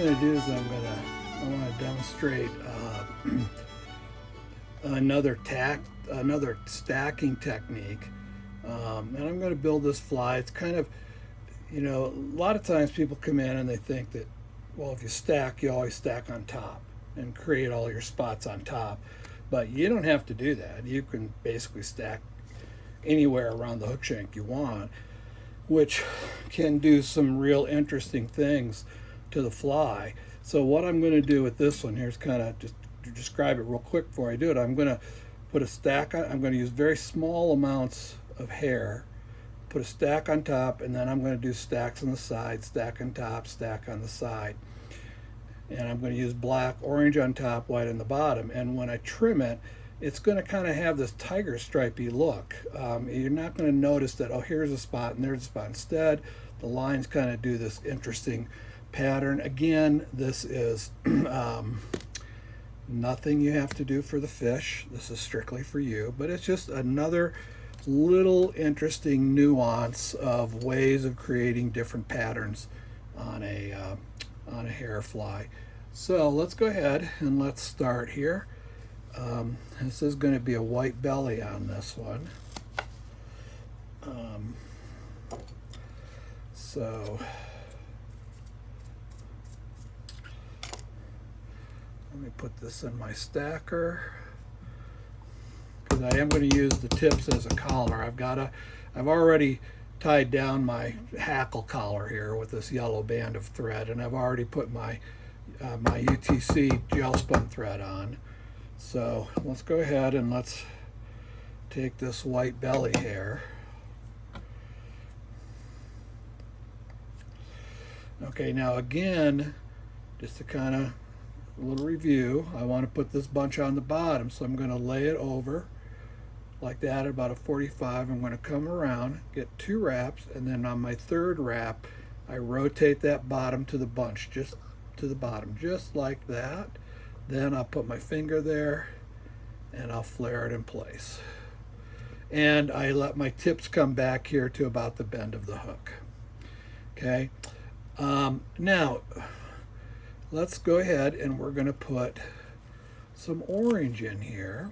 going to do is I want to demonstrate another stacking technique, and I'm going to build this fly. It's kind of, a lot of times people come in and they think that, well, if you stack, you always stack on top and create all your spots on top, but you don't have to do that. You can basically stack anywhere around the hook shank you want, which can do some real interesting things to the fly. So what I'm going to do with this one here is kind of just to describe it real quick before I do it. I'm going to put a stack on. I'm going to use very small amounts of hair, put a stack on top, and then I'm going to do stacks on the side, stack on top, stack on the side. And I'm going to use black, orange on top, white on the bottom. And when I trim it, it's going to kind of have this tiger stripy look. You're not going to notice that, oh, here's a spot and there's a spot. Instead, the lines kind of do this interesting pattern. Again, this is nothing you have to do for the fish. This is strictly for you, but it's just another little interesting nuance of ways of creating different patterns on a hair fly. So let's go ahead and let's start here. This is going to be a white belly on this one. So let me put this in my stacker, because I am going to use the tips as a collar. I've already tied down my hackle collar here with this yellow band of thread, and I've already put my UTC gel spun thread on. So let's go ahead and let's take this white belly hair. Okay, now again, just to kind of a little review, I want to put this bunch on the bottom, so I'm going to lay it over like that at about a 45. I'm going to come around, get 2 wraps, and then on my 3rd wrap, I rotate that bottom to the bunch, just to the bottom, just like that. Then I'll put my finger there and I'll flare it in place. And I let my tips come back here to about the bend of the hook. Okay. Now, let's go ahead and we're going to put some orange in here.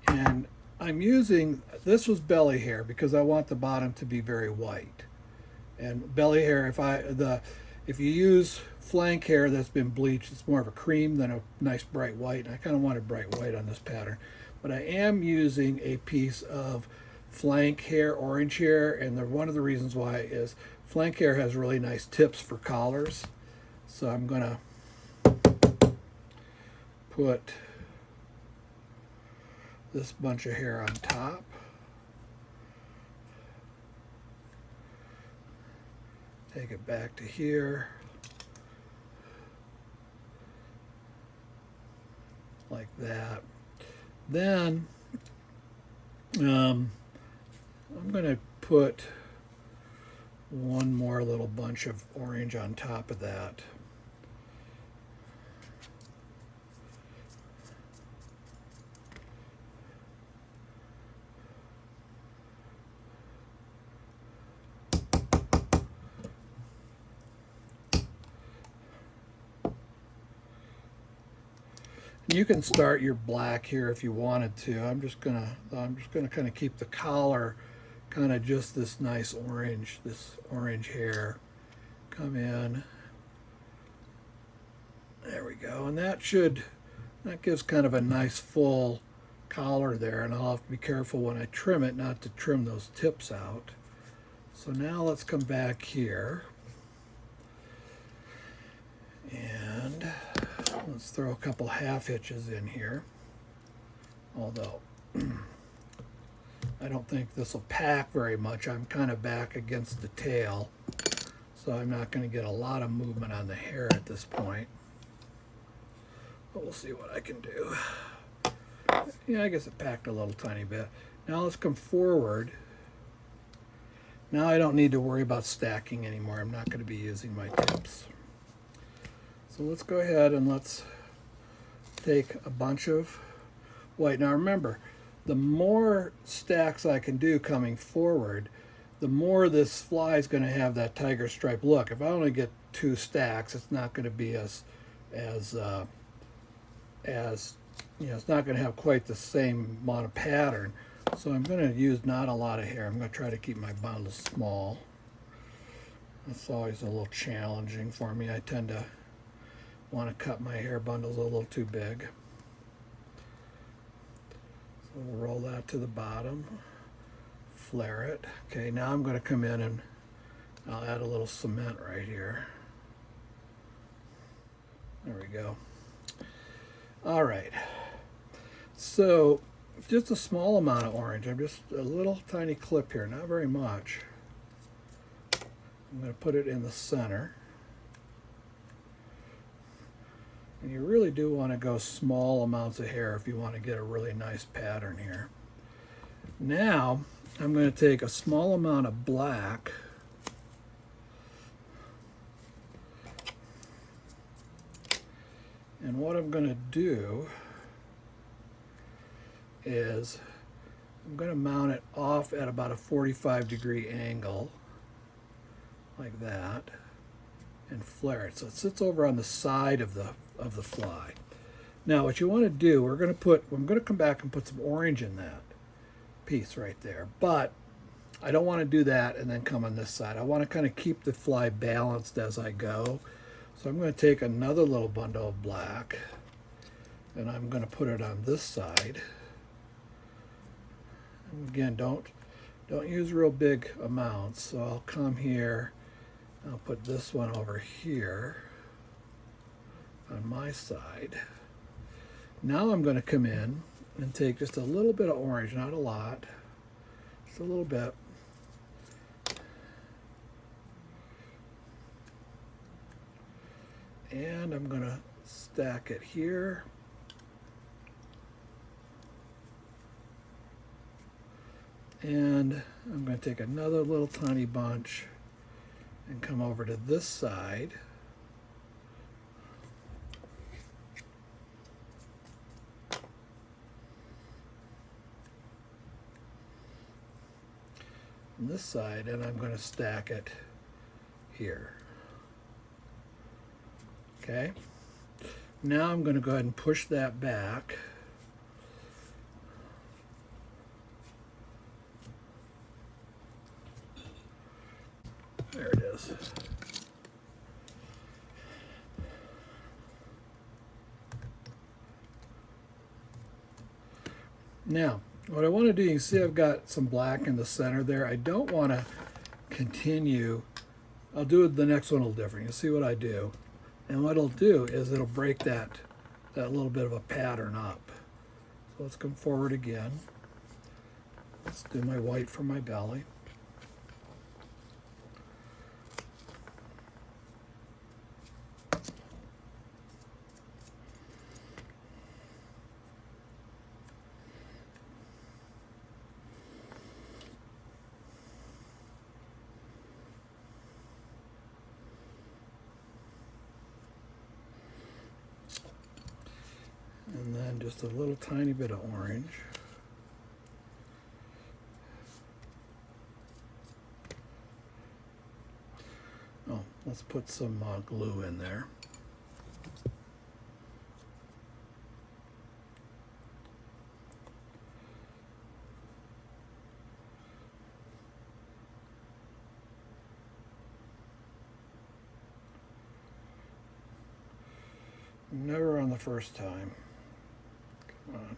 And I'm using, this was belly hair because I want the bottom to be very white. And belly hair, if you use flank hair that's been bleached, it's more of a cream than a nice bright white. And I kind of wanted bright white on this pattern. But I am using a piece of flank hair, orange hair, and one of the reasons why is flank hair has really nice tips for collars. So I'm going to put this bunch of hair on top. Take it back to here, like that. Then I'm going to put one more little bunch of orange on top of that. You can start your black here if you wanted to. I'm just gonna kind of keep the collar kind of just this nice orange, this orange hair. Come in. There we go. And that gives kind of a nice full collar there, and I'll have to be careful when I trim it not to trim those tips out. So now let's come back here. And let's throw a couple half hitches in here, although I don't think this will pack very much. I'm kind of back against the tail, so I'm not going to get a lot of movement on the hair at this point. But we'll see what I can do. Yeah, I guess it packed a little tiny bit. Now let's come forward. Now I don't need to worry about stacking anymore. I'm not going to be using my tips. So let's go ahead and let's take a bunch of white. Now remember, the more stacks I can do coming forward, the more this fly is going to have that tiger stripe look. If I only get 2 stacks, it's not going to be as as it's not going to have quite the same amount of pattern. So I'm going to use not a lot of hair. I'm going to try to keep my bundles small. That's always a little challenging for me. I tend to want to cut my hair bundles a little too big. So we'll roll that to the bottom, flare it. Okay, now I'm going to come in and I'll add a little cement right here. There we go. All right. So just a small amount of orange. I'm just a little tiny clip here, not very much. I'm going to put it in the center. And you really do want to go small amounts of hair if you want to get a really nice pattern here. Now I'm going to take a small amount of black and what I'm going to do is I'm going to mount it off at about a 45-degree angle like that and flare it so it sits over on the side of the fly. Now what you want to do, I'm going to come back and put some orange in that piece right there, but I don't want to do that and then come on this side. I want to kind of keep the fly balanced as I go. So I'm going to take another little bundle of black and I'm going to put it on this side. And again, don't use real big amounts. So I'll come here, I'll put this one over here on my side. Now I'm going to come in and take just a little bit of orange, not a lot, just a little bit. And I'm going to stack it here. And I'm going to take another little tiny bunch and come over to this side. On this side, and I'm going to stack it here. Okay. Now I'm going to go ahead and push that back. There it is. Now, what I want to do, you can see I've got some black in the center there. I don't want to continue. I'll do the next one a little different. You'll see what I do. And what it'll do is it'll break that little bit of a pattern up. So let's come forward again. Let's do my white for my belly. And then just a little tiny bit of orange. Oh, let's put some glue in there. Never on the first time. Come on.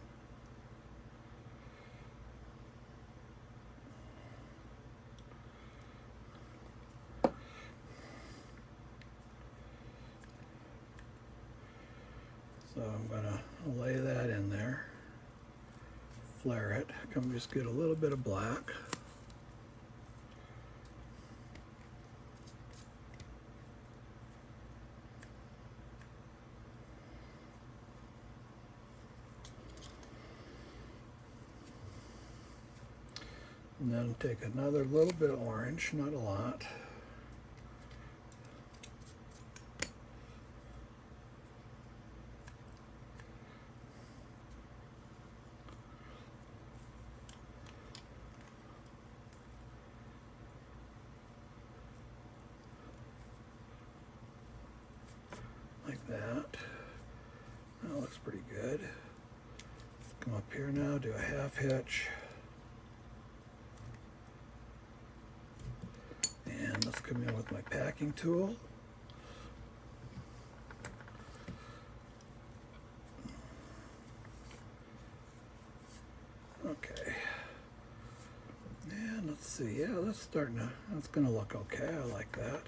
So I'm going to lay that in there, flare it, come just get a little bit of black. And then take another little bit of orange, not a lot. good. Let's come up here now, do a half hitch. And let's come in with my packing tool. Okay. And let's see, yeah, that's gonna look okay. I like that.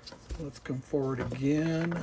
So let's come forward again.